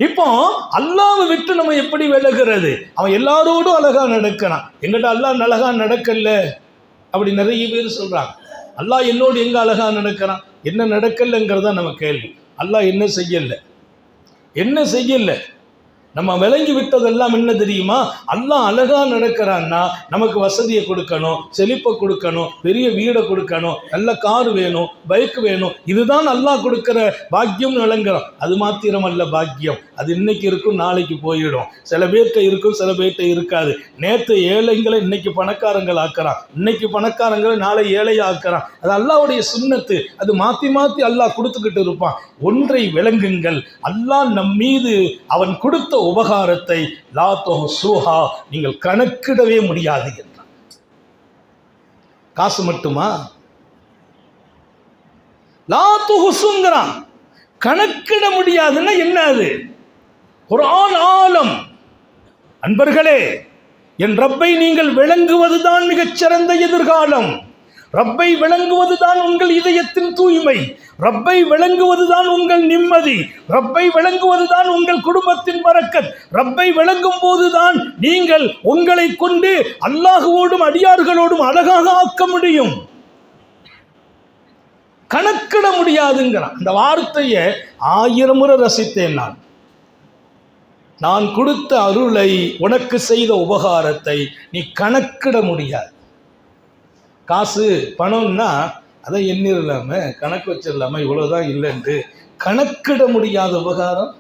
இப்போ அல்லாஹ்வை விட்டு நம்ம எப்படி விலகிறது? அவன் எல்லாரோடும் அழகா நடக்கிறான், எங்கிட்ட அல்லாஹ் அழகா நடக்கல அப்படி நிறைய பேர் சொல்றாங்க. அல்லாஹ் என்னோடு எங்க அழகா நடக்கிறான்? என்ன நடக்கலங்கிறதா நம்ம கேள்வி. அல்லாஹ் என்ன செய்யல, என்ன செய்யல? நம்ம விளங்கி விட்டதெல்லாம் என்ன தெரியுமா? அல்லாஹ் அழகா நடக்கிறான்னா நமக்கு வசதியை கொடுக்கணும், செழிப்பை கொடுக்கணும், பெரிய வீடை கொடுக்கணும், நல்ல கார் வேணும், பைக் வேணும். இதுதான் அல்லாஹ் கொடுக்கிற பாக்கியம்னு விளங்குறோம். அது மாத்திரம் அல்ல பாக்கியம், அது இன்னைக்கு இருக்கும், நாளைக்கு போயிடும். சில பேர்கிட்ட இருக்கும், சில பேர்கிட்ட இருக்காது. நேற்று ஏழைங்களை இன்னைக்கு பணக்காரங்கள் ஆக்குறான், இன்னைக்கு பணக்காரங்களை நாளை ஏழை ஆக்குறான். அது அல்லாஹ்வுடைய சுன்னத்து. அது மாற்றி மாற்றி அல்லாஹ் கொடுத்துக்கிட்டு இருப்பான். ஒன்றை விளங்குங்கள், அல்லாஹ் நம் மீது அவன் கொடுத்த உபகாரத்தை லா துஹ்ஸூஹா, நீங்கள் கணக்கிடவே முடியாது என்றான். காசு மட்டுமா? லா துஹ்ஸூங்கிறான், கணக்கிட முடியாதுன்னா என்ன? அது குர்ஆன் ஆலம். அன்பர்களே, என் ரப்பை நீங்கள் விளங்குவதுதான் மிகச்சிறந்த எதிர்காலம். ரப்பை விளங்குவதுதான் உங்கள் இதயத்தின் தூய்மை. ரப்பை விளங்குவதுதான் உங்கள் நிம்மதி. ரப்பை விளங்குவதுதான் உங்கள் குடும்பத்தின் பரக்கத். ரப்பை விளங்கும் போதுதான் நீங்கள் உங்களை கொண்டு அல்லாஹ்வோடும் அடியார்களோடும் அழகாக ஆக்க முடியும். கணக்கிட முடியாதுங்கிறான். அந்த வார்த்தையை 1000 முறை ரசித்தேன் நான். நான் கொடுத்த அருளை, உனக்கு செய்த உபகாரத்தை நீ கணக்கிட முடியாது. காசு பணம்னா அதை எண்ணிடலாம, கணக்கு வச்சிடலாமா, இவ்வளவுதான் இல்லைன்னு. கணக்கிட முடியாத உபகாரம்